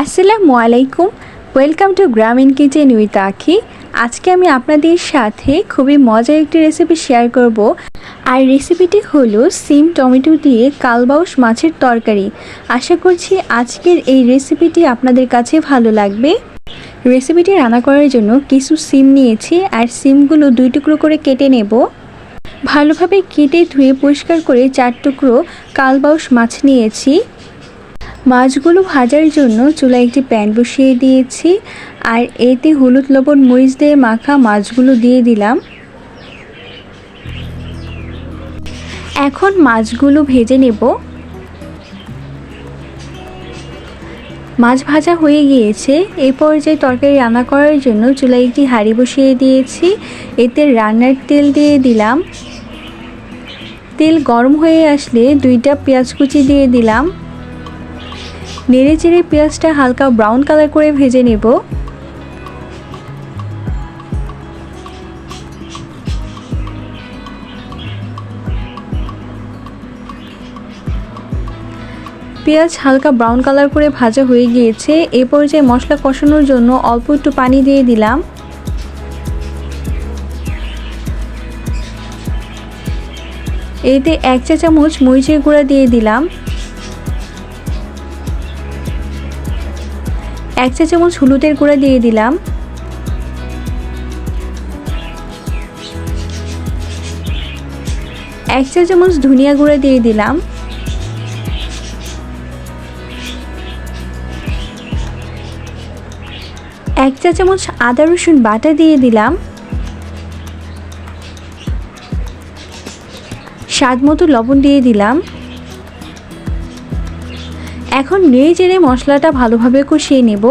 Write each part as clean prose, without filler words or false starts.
আসসালামু আলাইকুম। Welcome to গ্রামীণ কিচেন উইথ আখি। আজকে আমি আপনাদের সাথে খুবই মজার একটি রেসিপি শেয়ার করব। আর রেসিপিটি হলো সিম টমেটো দিয়ে কালবাউস মাছের তরকারি। আশা করছি আজকের এই রেসিপিটি আপনাদের কাছে ভালো লাগবে। রেসিপিটি রান্না করার জন্য কিছু সিম নিয়েছি, আর সিমগুলো 2 টুকরো করে কেটে নেব। ভালোভাবে কেটে ধুয়ে পরিষ্কার করে 4 টুকরো কালবাউস মাছ নিয়েছি। মাছগুলো ভাজার জন্য চুলায় একটি প্যান বসিয়ে দিয়েছি, আর এতে হলুদ লবণ মরিচ দিয়ে মাখা মাছগুলো দিয়ে দিলাম। এখন মাছগুলো ভেজে নেব। মাছ ভাজা হয়ে গিয়েছে। এই পর্যায়ে তরকারি রান্না করার জন্য চুলায় একটি হাঁড়ি বসিয়ে দিয়েছি। এতে রান্নার তেল দিয়ে দিলাম। তেল গরম হয়ে আসলে 2টা পেঁয়াজ কুচি দিয়ে দিলাম। নেড়ে চেড়ে পেঁয়াজটা হালকা ব্রাউন কালার করে ভেজে নেব। পেঁয়াজ হালকা ব্রাউন কালার করে ভাজা হয়ে গিয়েছে। এ পর্যায়ে মশলা কষানোর জন্য অল্প একটু পানি দিয়ে দিলাম। এতে 1 চা চামচ মরিচের গুঁড়া দিয়ে দিলাম। 1 চা চামচ হলুদের গুঁড়া দিয়ে দিলাম। 1 চা চামচ ধনিয়া গুঁড়া দিয়ে দিলাম। 1 চা চামচ আদা রসুন বাটা দিয়ে দিলাম। স্বাদ মতো লবণ দিয়ে দিলাম। এখন নেড়ে চেড়ে মশলাটা ভালোভাবে কষিয়ে নেব।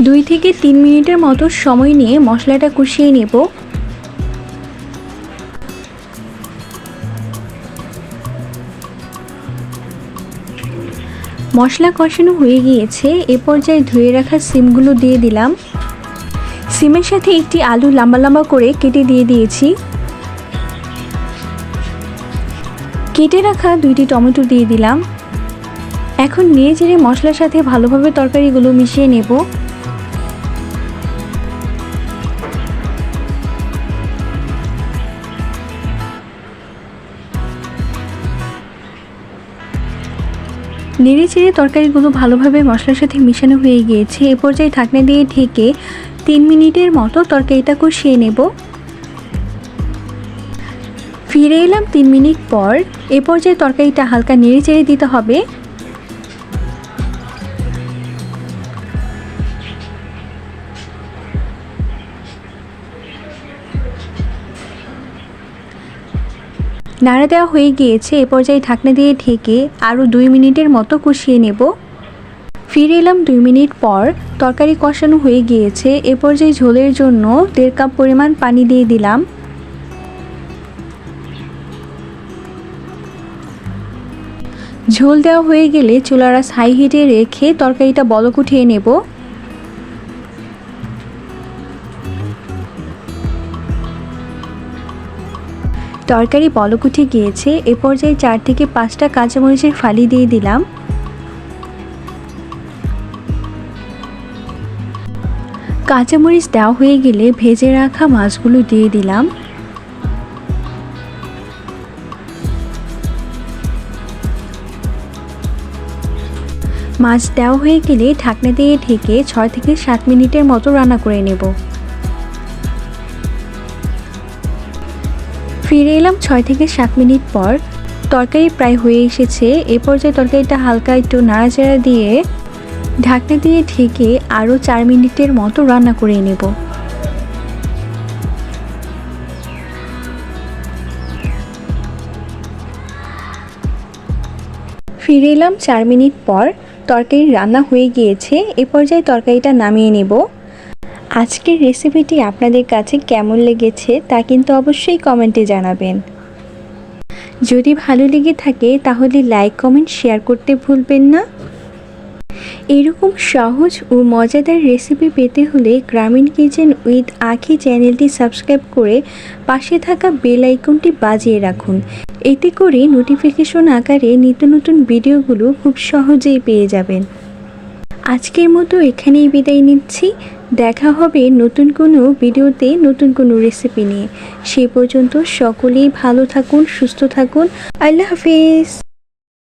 2 থেকে 3 মিনিটের মতো সময় নিয়ে মশলাটা কষিয়ে নেব। মশলা কষানো হয়ে গিয়েছে। এ পর্যায়ে ধুয়ে রাখা সিমগুলো দিয়ে দিলাম। সিমের সাথে একটি আলু লম্বা লম্বা করে কেটে দিয়ে দিয়েছি। কেটে রাখা 2টি টমেটো দিয়ে দিলাম। এখন নেড়ে চেড়ে মশলার সাথে ভালোভাবে তরকারিগুলো মিশিয়ে নেব। নেড়ে চেড়ে তরকারিগুলো ভালোভাবে মশলার সাথে মিশানো হয়ে গিয়েছে। এ পর্যায়ে ঢাকনা দিয়ে ঢেকে 3 মিনিটের মতো তরকারিটা কষিয়ে নেব। ফিরে এলাম 3 মিনিট পর। এ পর্যায়ে তরকারিটা হালকা নেড়ে চেড়ে দিতে হবে। নাড়া দেওয়া হয়ে গিয়েছে। এ পর্যায়ে ঢাকনা দিয়ে ঢেকে আরও 2 মিনিটের মতো কষিয়ে নেব। ফিরে এলাম 2 মিনিট পর। তরকারি কষানো হয়ে গিয়েছে। এ পর্যায়ে ঝোলের জন্য 1.5 কাপ পরিমাণ পানি দিয়ে দিলাম। ঝোল দেওয়া হয়ে গেলে চুলার আঁচ হাই হিটে রেখে তরকারিটা বলক উঠিয়ে নেব। তরকারি বলক উঠে গিয়েছে। এ পর্যায়ে 4 থেকে 5টা কাঁচামরিচের ফালি দিয়ে দিলাম। কাঁচামরিচ দেওয়া হয়ে গেলে ভেজে রাখা মাছগুলো দিয়ে দিলাম। মাছ দেওয়া হয়ে গেলে ঢাকনা দিয়ে ঢেকে 6 থেকে 7 মিনিটের মতো রান্না করে নেব। ফিরে এলাম 6 থেকে 7 মিনিট পর। তরকারি প্রায় হয়ে এসেছে। এ পর্যায়ে তরকারিটা হালকা একটু নাড়াচাড়া দিয়ে ঢাকনা দিয়ে ঢেকে আরও 4 মিনিটের মতো রান্না করে নেব। ফিরে এলাম 4 মিনিট পর। তরকারি রান্না হয়ে গিয়েছে। এ পর্যায়ে তরকারিটা নামিয়ে নেব। আজকের রেসিপিটি আপনাদের কাছে কেমন লেগেছে তা কিন্তু অবশ্যই কমেন্টে জানাবেন। যদি ভালো লেগে থাকে তাহলে লাইক কমেন্ট শেয়ার করতে ভুলবেন না। এরকম সহজ ও মজাদার রেসিপি পেতে হলে গ্রামীণ কিচেন উইথ আখি চ্যানেলটি সাবস্ক্রাইব করে পাশে থাকা বেল আইকনটি বাজিয়ে রাখুন। এতে করে নোটিফিকেশন আকারে নিত্য নতুন ভিডিওগুলো খুব সহজেই পেয়ে যাবেন। আজকের মতো এখানেই বিদায় নিচ্ছি। দেখা হবে নতুন কোনো ভিডিওতে নতুন কোনো রেসিপি নিয়ে। সেই পর্যন্ত সকলেই ভালো থাকুন, সুস্থ থাকুন। আল্লাহ হাফিজ।